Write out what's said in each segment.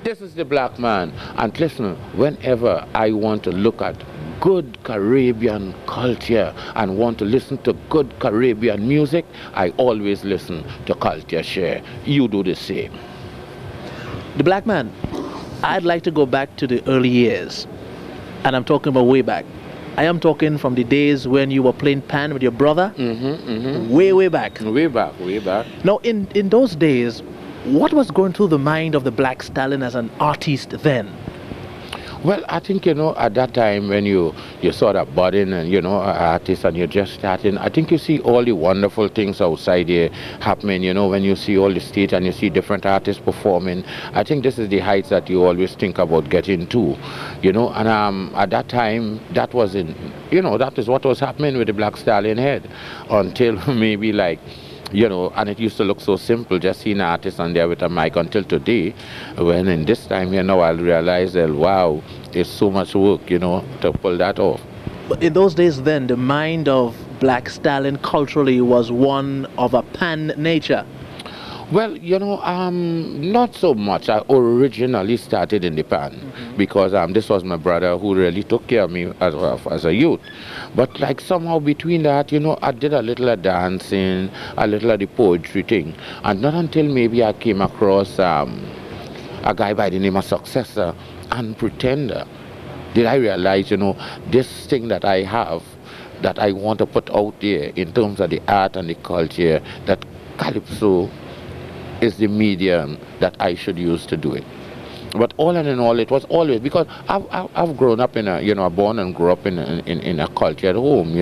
This is the black man. And listen, whenever I want to look at good Caribbean culture and want to listen to good Caribbean music, I always listen to CultureShare. You do the same. The black man, I'd like to go back to the early years. And I'm talking about way back. I am talking from the days when you were playing pan with your brother. Way back. Way back, way back. Now, in those days, what was going through the mind of the Black Stallion as an artist then? Well, I think, at that time when you sort of budding and, an artist and you're just starting, I think you see all the wonderful things outside here happening, when you see all the stage and you see different artists performing. I think this is the heights that you always think about getting to, and at that time, that was that is what was happening with the Black Stallion head until maybe like, and it used to look so simple, just seeing an artist on there with a mic until today, when in this time, I realized that, wow, it's so much work, to pull that off. But in those days then, the mind of Black Stallion culturally was one of a pan nature. Well, not so much. I originally started in the pan because this was my brother who really took care of me as a youth. But like somehow between that, I did a little of dancing, a little of the poetry thing. And not until maybe I came across a guy by the name of Successor and Pretender did I realize, this thing that I have, that I want to put out there in terms of the art and the culture, that Calypso is the medium that I should use to do it. But all in all, it was always because I've grown up in a, born and grew up in a culture at home.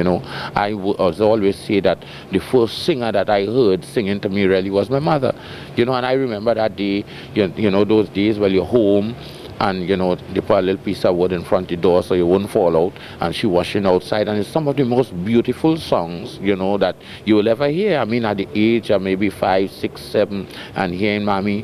I was always say that the first singer that I heard singing to me really was my mother. And I remember that day, those days when you're home. And they put a little piece of wood in front of the door so you wouldn't fall out, and she washing outside, and it's some of the most beautiful songs that you will ever hear. I mean, at the age of maybe 5, 6, 7, and hearing mommy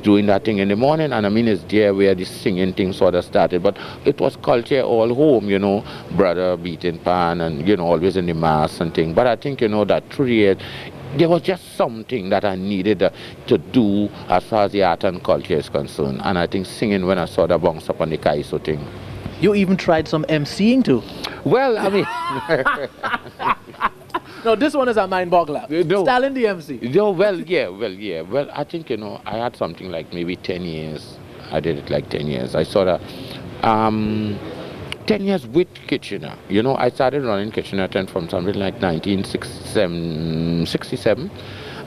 doing that thing in the morning, and I mean it's there where the singing thing sort of started. But it was culture all home, brother beating pan and always in the mass and thing. But I think that through the years, there was just something that I needed to do as far as the art and culture is concerned. And I think singing when I saw the bounce up on the Kaiso thing. You even tried some MCing too. Well, I mean... No, this one is a mind boggler. No. Stalin the MC. No, well, yeah. Well, I think, I had something like maybe 10 years. I did it like 10 years. I sort of... 10 years with Kitchener. I started running Kitchener tent from something like 1967,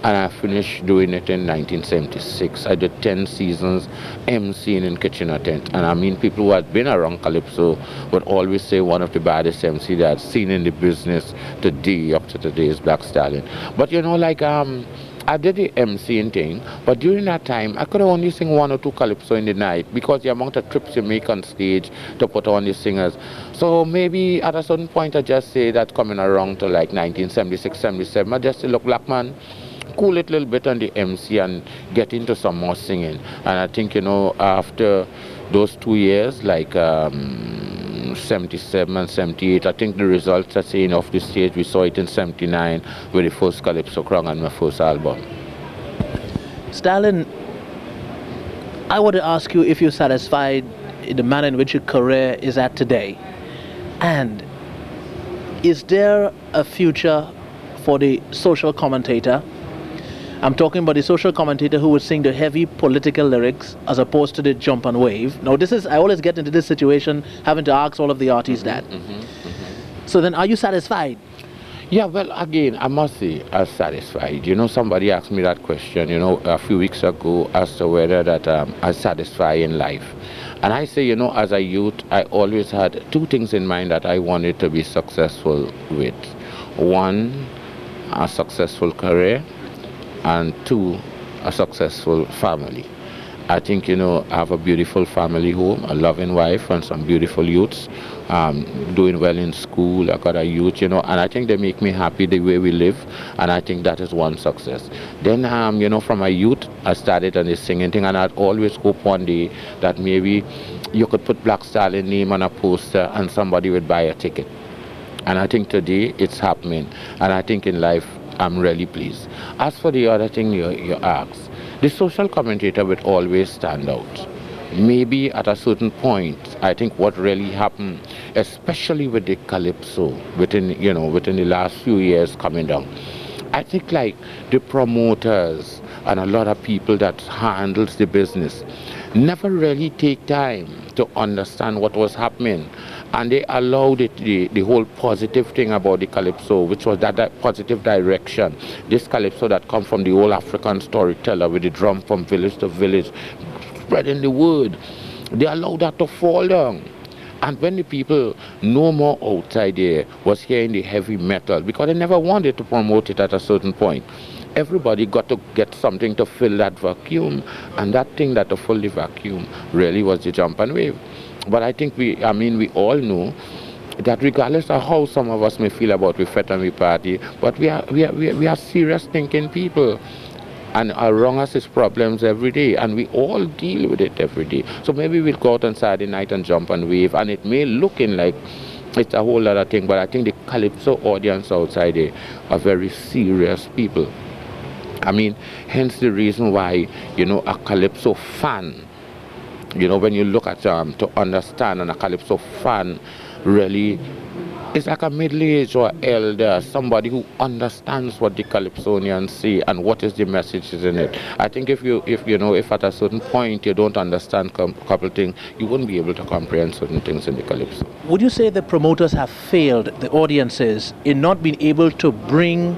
and I finished doing it in 1976. I did 10 seasons MCing in Kitchener tent. And I mean, people who had been around Calypso would always say one of the baddest MC that I've seen in the business today, up to today, is Black Stallion. But I did the MCing thing, but during that time, I could only sing 1 or 2 calypso in the night because the amount of trips you make on stage to put on the singers. So maybe at a certain point, I just say that coming around to like 1976, 77, I just say, look, black man, cool it a little bit on the MC and get into some more singing. And I think, after those 2 years, like 77 and 78, I think the results are saying off the stage. We saw it in 79 with the first Calypso Crown and my first album. Stalin, I want to ask you if you're satisfied in the manner in which your career is at today. And is there a future for the social commentator? I'm talking about the social commentator who would sing the heavy political lyrics as opposed to the jump and wave. Now I always get into this situation having to ask all of the artists that. So then are you satisfied? Yeah, well, again, I must say I'm satisfied. Somebody asked me that question, a few weeks ago as to whether that I'm satisfied in life. And I say, as a youth, I always had 2 things in mind that I wanted to be successful with. 1, a successful career, and 2, a successful family. I think, I have a beautiful family home, a loving wife, and some beautiful youths, doing well in school. I got a youth, and I think they make me happy the way we live, and I think that is one success. Then, from a youth, I started on this singing thing, and I'd always hope one day that maybe you could put Black Stallion name on a poster and somebody would buy a ticket. And I think today it's happening, and I think in life, I'm really pleased. As for the other thing you asked, the social commentator would always stand out. maybe at a certain point, I think what really happened, especially with the calypso, within the last few years coming down, I think like the promoters and a lot of people that handles the business never really take time to understand what was happening, and they allowed it the whole positive thing about the calypso, which was that positive direction. This calypso that come from the old African storyteller with the drum from village to village, spreading the word. They allowed that to fall down. And when the people no more outside there was hearing the heavy metal, because they never wanted to promote it at a certain point, everybody got to get something to fill that vacuum, and that thing that to fill the vacuum really was the jump and wave. But I think we all know that regardless of how some of us may feel about we fet and we party, but we are serious thinking people. And around us is problems every day, and we all deal with it every day. So maybe we'll go out on Saturday night and jump and wave, and it may looking like it's a whole other thing, but I think the calypso audience outside there are very serious people. I mean, hence the reason why, a calypso fan, when you look at to understand, and a calypso fan really is like a middle-aged or elder, somebody who understands what the calypsonians say and what is the messages in it. I think if at a certain point you don't understand a couple things, you wouldn't be able to comprehend certain things in the calypso. Would you say the promoters have failed the audiences in not being able to bring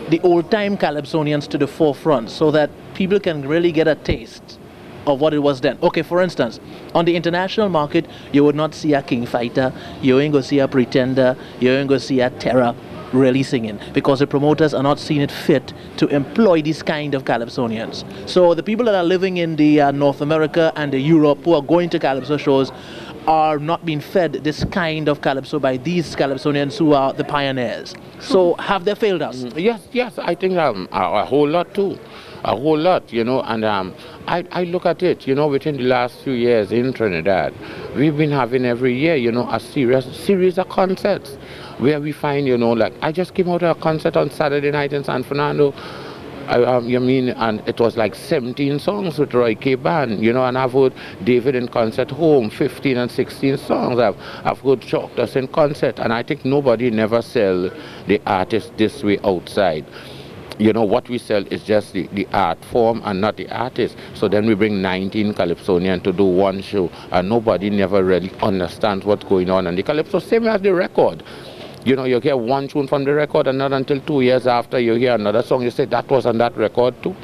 the old-time calypsonians to the forefront so that people can really get a taste of what it was then? Okay, for instance, on the international market, you would not see a King Fighter, you ain't gonna see a Pretender, you ain't gonna see a Terror really singing, because the promoters are not seeing it fit to employ this kind of calypsonians. So the people that are living in the North America and the Europe who are going to calypso shows are not being fed this kind of calypso by these calypsonians who are the pioneers. So have they failed us? Yes, I think a whole lot too. A whole lot, and I look at it, within the last few years in Trinidad, we've been having every year, a series of concerts where we find, like I just came out of a concert on Saturday night in San Fernando, and it was like 17 songs with Roy K. Band, and I've heard David in concert home, 15 and 16 songs. I've heard Choctaws in concert, and I think nobody never sell the artist this way outside. What we sell is just the art form and not the artist. So then we bring 19 calypsonians to do one show, and nobody never really understands what's going on. And the calypso, same as the record. You hear one tune from the record, and not until 2 years after you hear another song, you say that was on that record too.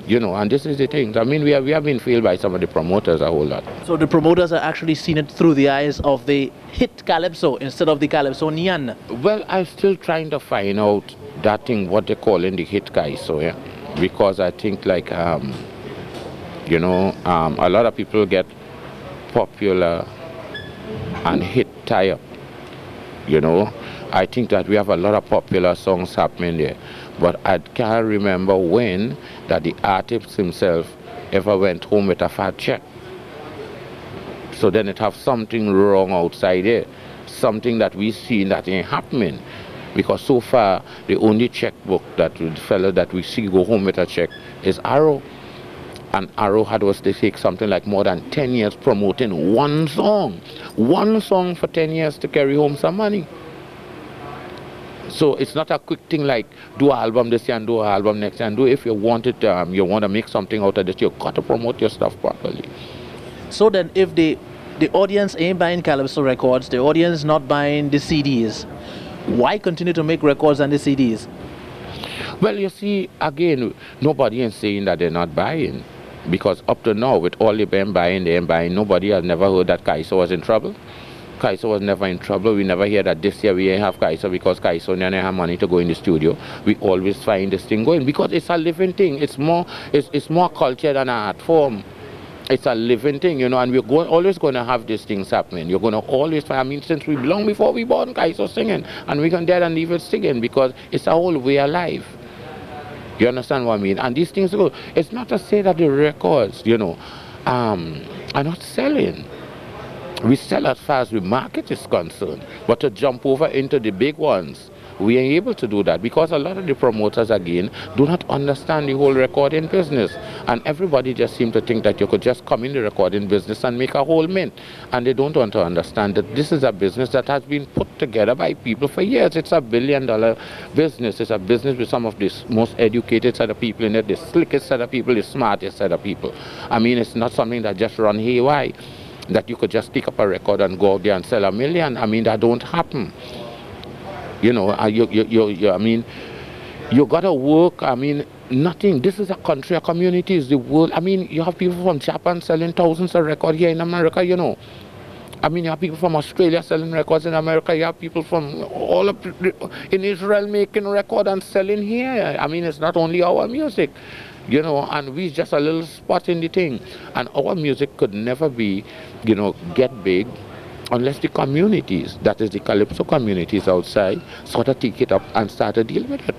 And this is the thing. I mean, we have been failed by some of the promoters a whole lot. So the promoters are actually seeing it through the eyes of the hit calypso instead of the calypsonian. Well, I'm still trying to find out that thing, what they call in the hit calypso, yeah? Because I think like, a lot of people get popular and hit tie up, I think that we have a lot of popular songs happening there, but I can't remember when that the artist himself ever went home with a fat check. So then it have something wrong outside there, something that we see that ain't happening. Because so far, the only checkbook that the fellow that we see go home with a check is Arrow. And Arrow had us to take something like more than 10 years promoting one song for 10 years to carry home some money. So it's not a quick thing like do an album this year and do an album next year and do. If you want it, you want to make something out of this, you've got to promote your stuff properly. So then if the audience ain't buying calypso records, the audience not buying the CDs, why continue to make records and the CDs? Well, you see, again, nobody is saying that they're not buying. Because up to now, with all the buying, nobody has never heard that Kaiso was in trouble. Kaiso was never in trouble. We never hear that this year we ain't have Kaiso because Kaiso didn't have money to go in the studio. We always find this thing going because it's a living thing. It's more culture than an art form. It's a living thing, and we're always going to have these things happening. You're going to always find, I mean, since we long before we born, Kaiso singing, and we can dead and leave it singing because it's a whole way of life. You understand what I mean? And these things go. It's not to say that the records, are not selling. We sell as far as the market is concerned. But to jump over into the big ones, we are able to do that because a lot of the promoters, again, do not understand the whole recording business. And everybody just seems to think that you could just come in the recording business and make a whole mint. And they don't want to understand that this is a business that has been put together by people for years. It's a billion-dollar business. It's a business with some of the most educated set of people in it, the slickest set of people, the smartest set of people. I mean, it's not something that just run haywire, that you could just pick up a record and go out there and sell 1 million. I mean, that don't happen. You know, I mean, you gotta work. I mean, nothing. This is a country, a community is the world. I mean, you have people from Japan selling thousands of records here in America, you know. I mean, you have people from Australia selling records in America. You have people from all of in Israel making records and selling here. I mean, it's not only our music, you know, and we just a little spot in the thing. And our music could never be, you know, get big unless the communities, that is the Calypso communities outside, sort of take it up and start to deal with it.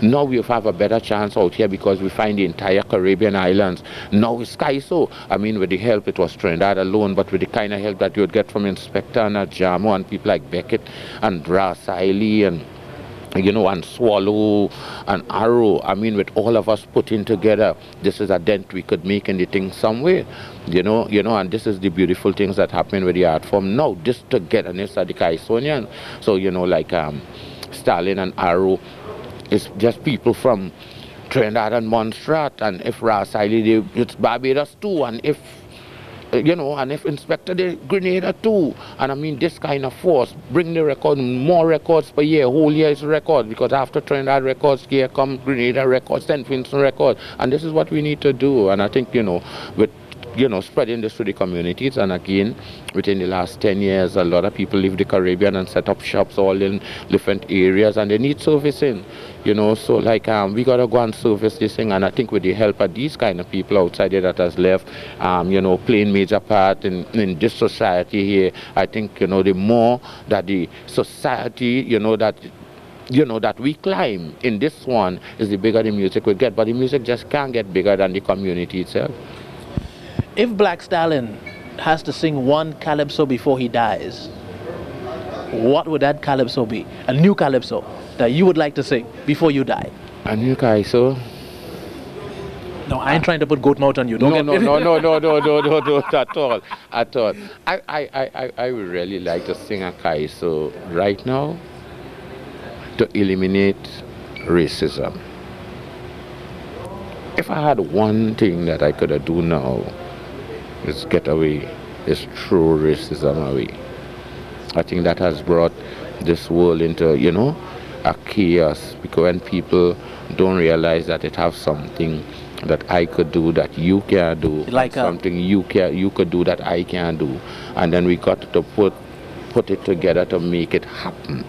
Now we have a better chance out here because we find the entire Caribbean islands. Now it's SkySo. I mean, with the help, it was Trinidad alone, but with the kind of help that you would get from Inspector and Ajamo and people like Beckett and Rasaili and, you know, and Swallow and Arrow. I mean, with all of us putting together, this is a dent we could make in the thing somewhere, you know, and this is the beautiful things that happen with the art form now, this togetherness at the Kaisonian. So, you know, like Stalin and Arrow, it's just people from Trinidad and Montserrat, and if Rasaili, it's Barbados too, and if, you know, and if Inspector the Grenada too. And I mean, this kind of force, bring the record, more records per year, whole year is record, because after Trinidad records, here come Grenada records, St. Vincent records, and this is what we need to do. And I think, you know, with, you know, spreading this to the communities, and again, within the last 10 years, a lot of people leave the Caribbean and set up shops all in different areas, and they need servicing, you know, so like we gotta go and service this thing, and I think with the help of these kind of people outside there that has left, you know, playing major part in this society here, I think, you know, the more that the society, you know, that we climb in this one, is the bigger the music will get, but the music just can't get bigger than the community itself. If Black Stalin has to sing one calypso before he dies, what would that calypso be? A new calypso that you would like to sing before you die? A new calypso? No, I ain't trying to put goat mouth on you. No, at all. I would really like to sing a calypso right now to eliminate racism. If I had one thing that I could do now, is get away this true racism away. I think that has brought this world into, you know, a chaos, because when people don't realize that it has something that I could do that you can't do, like something you could do that I can't do, and then we got to put it together to make it happen.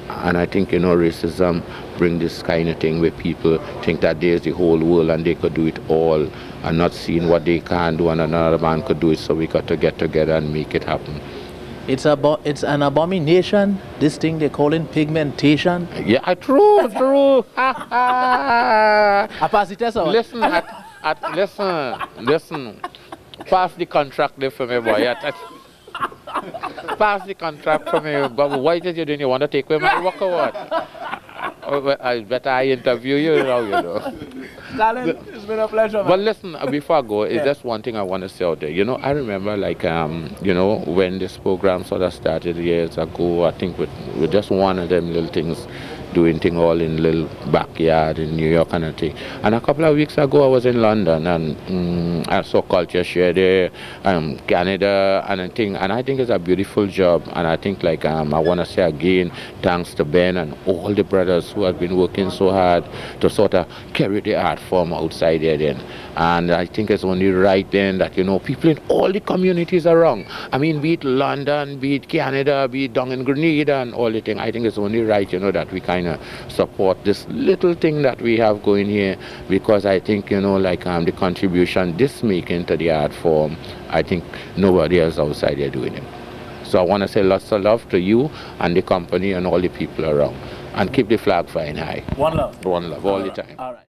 And I think, you know, racism bring this kind of thing where people think that there's the whole world and they could do it all, and not seeing what they can do and another man could do it, so we got to get together and make it happen. It's an abomination, this thing they call it pigmentation. Yeah, true. Listen, pass the contract there for me, boy. Pass the contract for me, but why did you doing? You want to take away my work or what? I better I interview you now, you know. Stalin, it's been a pleasure, man. But listen, before I go, it's just one thing I want to say out there. You know, I remember, like, you know, when this program sort of started years ago, I think with just one of them little things, doing thing all in little backyard in New York and a thing. And a couple of weeks ago, I was in London, and I saw CultureShare there, Canada and a thing. And I think it's a beautiful job. And I think, like, I want to say again, thanks to Ben and all the brothers who have been working so hard to sort of carry the art form outside there then. And I think it's only right then that, you know, people in all the communities around, I mean, be it London, be it Canada, be it down in Grenada and all the thing, I think it's only right, you know, that we kind of support this little thing that we have going here, because I think, you know, like the contribution this making to the art form, I think nobody else outside there doing it. So I want to say lots of love to you and the company and all the people around, and keep the flag flying high. One love. One love all the time. All right.